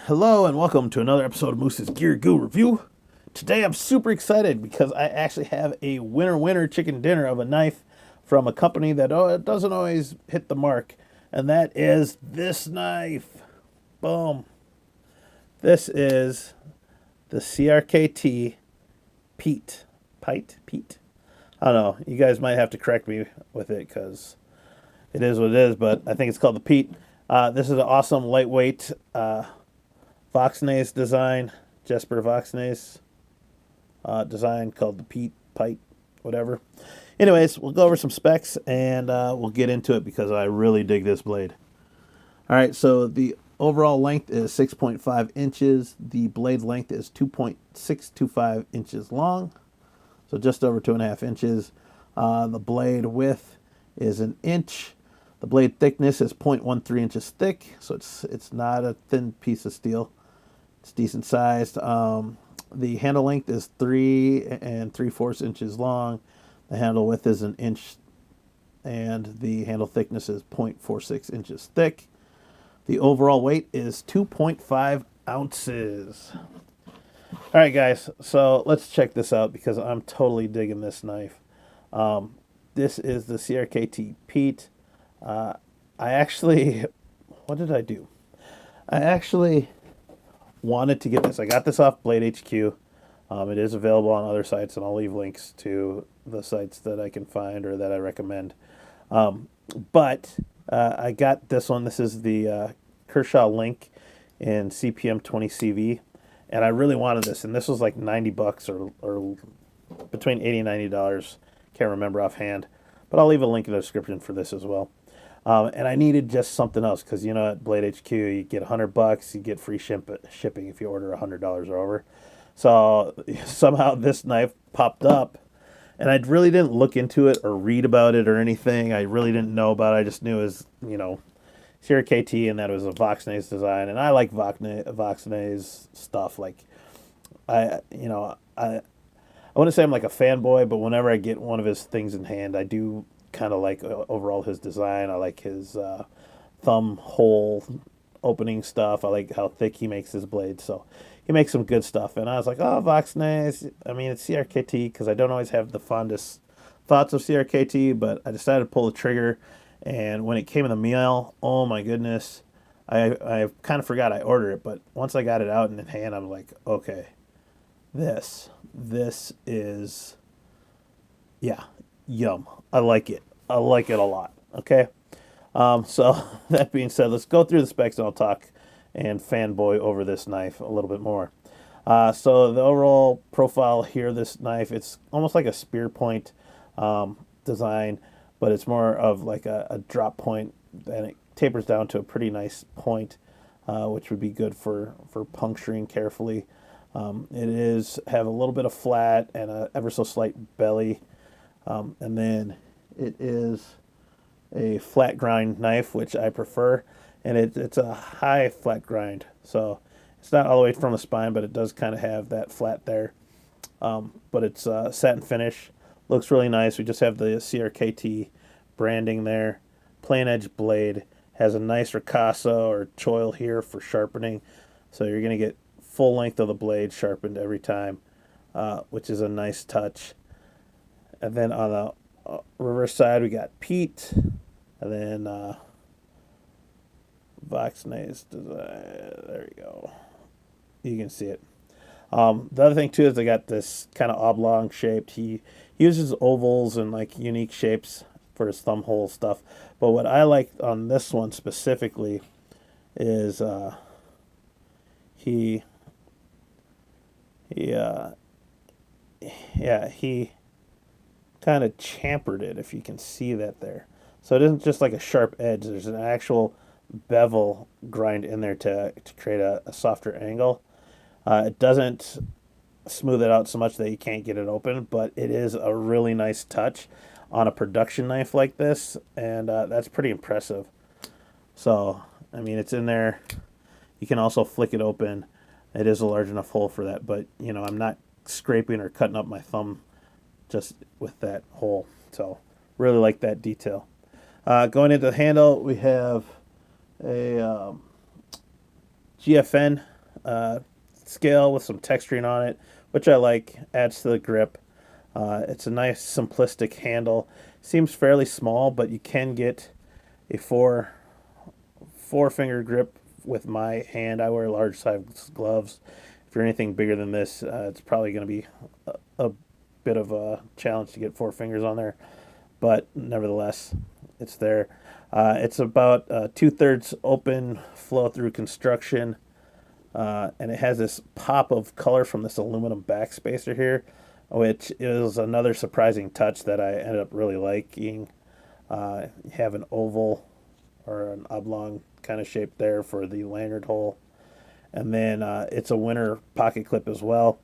Hello and welcome to another episode of Moose's Gear Goo Review. Today I'm super excited because I actually have a winner chicken dinner of a knife from a company that doesn't always hit the mark, and that is this knife. Boom. This is the CRKT Piet. Piet? I don't know. You guys might have to correct me with it because it is what it is, but I think it's called the Piet. This is an awesome lightweight Voxnays design, Jesper Voxnays design called the Piet, whatever. Anyways, we'll go over some specs and we'll get into it because I really dig this blade. All right, so the overall length is 6.5 inches. The blade length is 2.625 inches long, so just over 2.5 inches. The blade width is an inch. The blade thickness is 0.13 inches thick, so it's not a thin piece of steel. It's decent sized. The handle length is 3 3/4 inches long. The handle width is an inch, and the handle thickness is 0.46 inches thick. The overall weight is 2.5 ounces. All right, guys, so let's check this out because I'm totally digging this knife. This is the CRKT Piet. I actually, what did I do? I actually wanted to get this. I got this off Blade HQ. It is available on other sites, and I'll leave links to the sites that I can find or that I recommend. But I got this one. This is the Kershaw Link in CPM 20CV, and I really wanted this. And this was like $90 or between $80 and $90. Can't remember offhand, but I'll leave a link in the description for this as well. And I needed just something else because, you know, at Blade HQ, you get $100, you get free shipping if you order $100 or over. So somehow this knife popped up, and I really didn't look into it or read about it or anything. I really didn't know about it. I just knew it was, you know, CRKT and that it was a Voxnays design. And I like Voxnays stuff. Like, I wouldn't say I'm like a fanboy, but whenever I get one of his things in hand, I do kind of like overall his design. I like his thumb hole opening stuff. I like how thick he makes his blades. So he makes some good stuff. And I was like, oh, Voxnays. I mean, it's CRKT because I don't always have the fondest thoughts of CRKT, but I decided to pull the trigger. And when it came in the mail, oh my goodness, I kind of forgot I ordered it. But once I got it out in hand, I'm like, okay, this is, yeah, yum. I like it. I like it a lot. Okay. So that being said, let's go through the specs and I'll talk and fanboy over this knife a little bit more. So the overall profile here, this knife, it's almost like a spear point design, but it's more of like a drop point, and it tapers down to a pretty nice point, which would be good for puncturing carefully. It is have a little bit of flat and a ever so slight belly, and then it is a flat grind knife, which I prefer, and it's a high flat grind, so it's not all the way from the spine, but it does kind of have that flat there. But it's satin finish, looks really nice. We just have the CRKT branding there. Plain edge blade has a nice ricasso or choil here for sharpening, so you're going to get full length of the blade sharpened every time, which is a nice touch. And then on the reverse side, we got Piet, and then Voxnays design. There you go. You can see it. The other thing too is they got this kind of oblong shaped. He uses ovals and like unique shapes for his thumb hole stuff. But what I like on this one specifically is he kind of chamfered it, if you can see that there. So it isn't just like a sharp edge. There's an actual bevel grind in there to create a softer angle. It doesn't smooth it out so much that you can't get it open, but it is a really nice touch on a production knife like this, and that's pretty impressive. So, I mean, it's in there. You can also flick it open. It is a large enough hole for that, but, you know, I'm not scraping or cutting up my thumb just with that hole. So really like that detail. Going into the handle, we have a GFN scale with some texturing on it, which I like. Adds to the grip. It's a nice simplistic handle. Seems fairly small, but you can get a four finger grip with my hand. I wear large size gloves. If you're anything bigger than this, it's probably going to be a bit of a challenge to get 4 fingers on there, but nevertheless, it's there. It's about 2/3 open flow through construction, and it has this pop of color from this aluminum backspacer here, which is another surprising touch that I ended up really liking. You have an oval or an oblong kind of shape there for the lanyard hole, and then it's a winter pocket clip as well.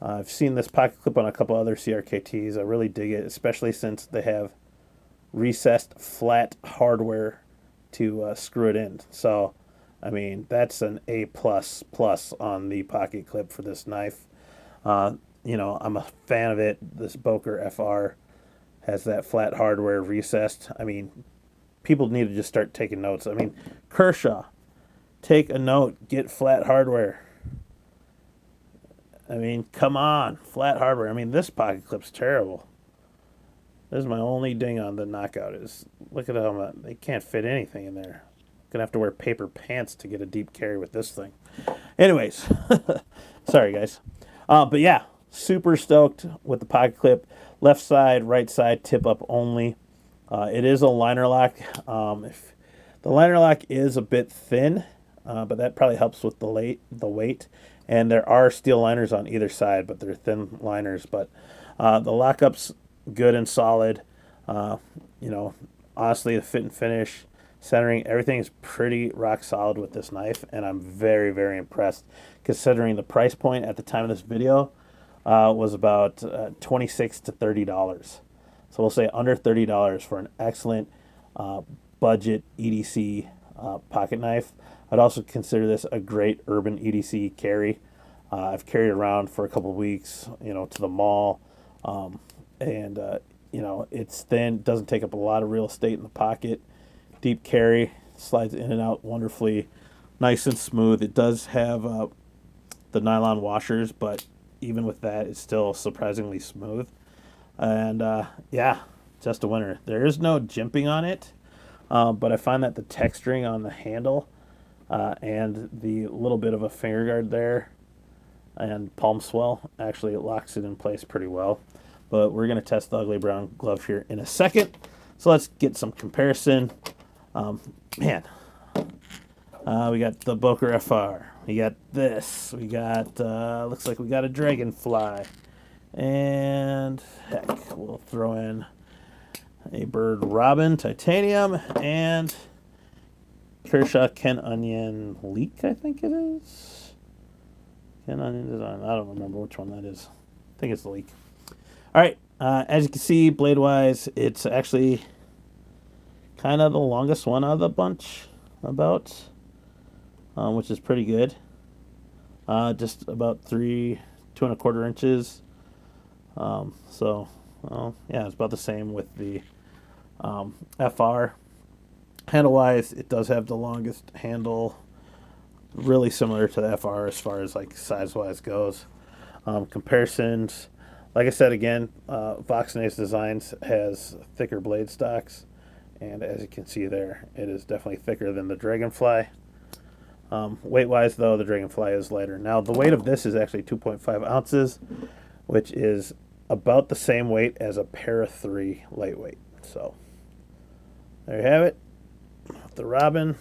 I've seen this pocket clip on a couple other CRKTs. I really dig it, especially since they have recessed flat hardware to screw it in. So, I mean, that's an A++ on the pocket clip for this knife. You know, I'm a fan of it. This Boker FR has that flat hardware recessed. I mean, people need to just start taking notes. I mean, Kershaw, take a note. Get flat hardware. I mean, come on. Flat hardware. I mean, this pocket clip's terrible. This is my only ding on the knockout is, look at how much, they can't fit anything in there. Gonna have to wear paper pants to get a deep carry with this thing. Anyways, sorry guys. But yeah, super stoked with the pocket clip. Left side, right side, tip up only. It is a liner lock. If the liner lock is a bit thin, but that probably helps with the weight. And there are steel liners on either side, but they're thin liners. But the lockup's good and solid. You know, honestly, the fit and finish, centering, everything is pretty rock solid with this knife, and I'm very, very impressed considering the price point at the time of this video was about $26 to $30. So we'll say under $30 for an excellent budget EDC pocket knife. I'd also consider this a great urban EDC carry. I've carried it around for a couple of weeks, you know, to the mall, and you know, it's thin, doesn't take up a lot of real estate in the pocket. Deep carry, slides in and out wonderfully, nice and smooth. It does have the nylon washers, but even with that, it's still surprisingly smooth. And yeah, just a winner. There is no jimping on it, but I find that the texturing on the handle and the little bit of a finger guard there and palm swell actually locks it in place pretty well. But we're going to test the ugly brown glove here in a second. So let's get some comparison. Man, we got the Boker FR. We got this. We got, looks like we got a Dragonfly. And heck, we'll throw in a Bird Robin Titanium and Kershaw Ken Onion Leak, I think it is. Ken Onion Design. I don't remember which one that is. I think it's the Leak. All right, as you can see, blade-wise, it's actually kind of the longest one out of the bunch, about, which is pretty good. Just about 2¼ inches. So, well, yeah, it's about the same with the FR. Handle-wise, it does have the longest handle, really similar to the FR as far as like size-wise goes. Comparisons, like I said again, Voxnays Designs has thicker blade stocks, and as you can see there, it is definitely thicker than the Dragonfly. Weight-wise, though, the Dragonfly is lighter. Now, the weight of this is actually 2.5 ounces, which is about the same weight as a Para 3 lightweight. So, there you have it. The Robin.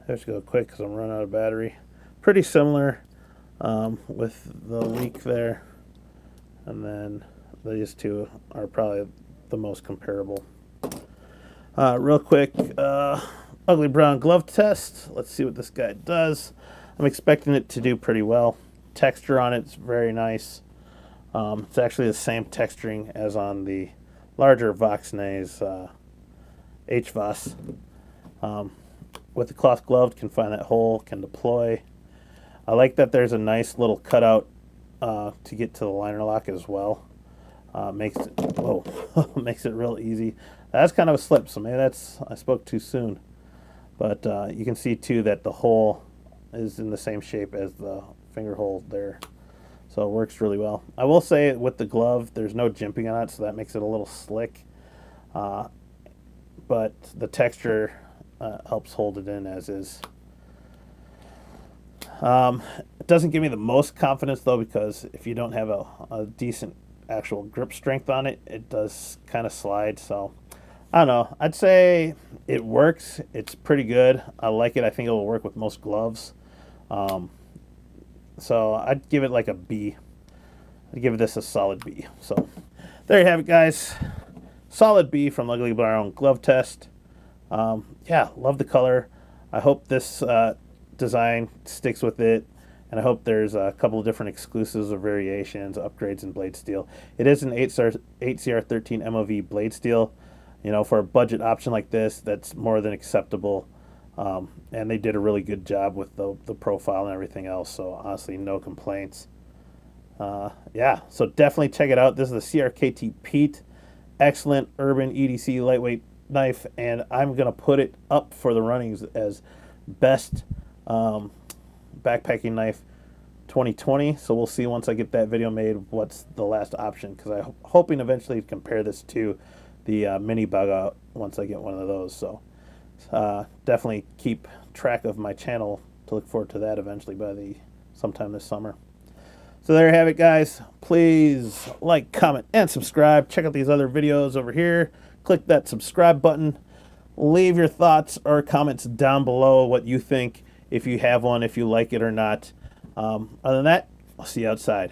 I have to go quick because I'm running out of battery. Pretty similar with the Leak there. And then these two are probably the most comparable. Real quick, ugly brown glove test. Let's see what this guy does. I'm expecting it to do pretty well. Texture on it's very nice. It's actually the same texturing as on the larger Voxnays HVOS. With the cloth glove, can find that hole, can deploy. I like that there's a nice little cutout to get to the liner lock as well. Makes it makes it real easy. That's kind of a slip, so maybe I spoke too soon. But you can see too that the hole is in the same shape as the finger hole there. So it works really well. I will say with the glove, there's no jimping on it, so that makes it a little slick. But the texture helps hold it in as is. It doesn't give me the most confidence though, because if you don't have a decent actual grip strength on it, it does kind of slide. So I don't know. I'd say it works. It's pretty good. I like it. I think it will work with most gloves. So I'd give it like a B. I'd give this a solid B. So there you have it, guys. Solid B from Ugly Brown Glove Test. Yeah, love the color. I hope this design sticks with it, and I hope there's a couple of different exclusives or variations, upgrades in blade steel. It is an 8CR13 MOV blade steel. You know, for a budget option like this, that's more than acceptable. And they did a really good job with the profile and everything else. So honestly, no complaints. Yeah, so definitely check it out. This is the CRKT Piet. Excellent urban EDC lightweight knife, and I'm going to put it up for the runnings as best backpacking knife 2020. So we'll see once I get that video made what's the last option, because I'm hoping eventually to compare this to the mini bug out once I get one of those. So definitely keep track of my channel to look forward to that eventually by sometime this summer. So there you have it, guys. Please like, comment, and subscribe. Check out these other videos over here. Click that subscribe button. Leave your thoughts or comments down below, what you think, if you have one, if you like it or not. Other than that, I'll see you outside.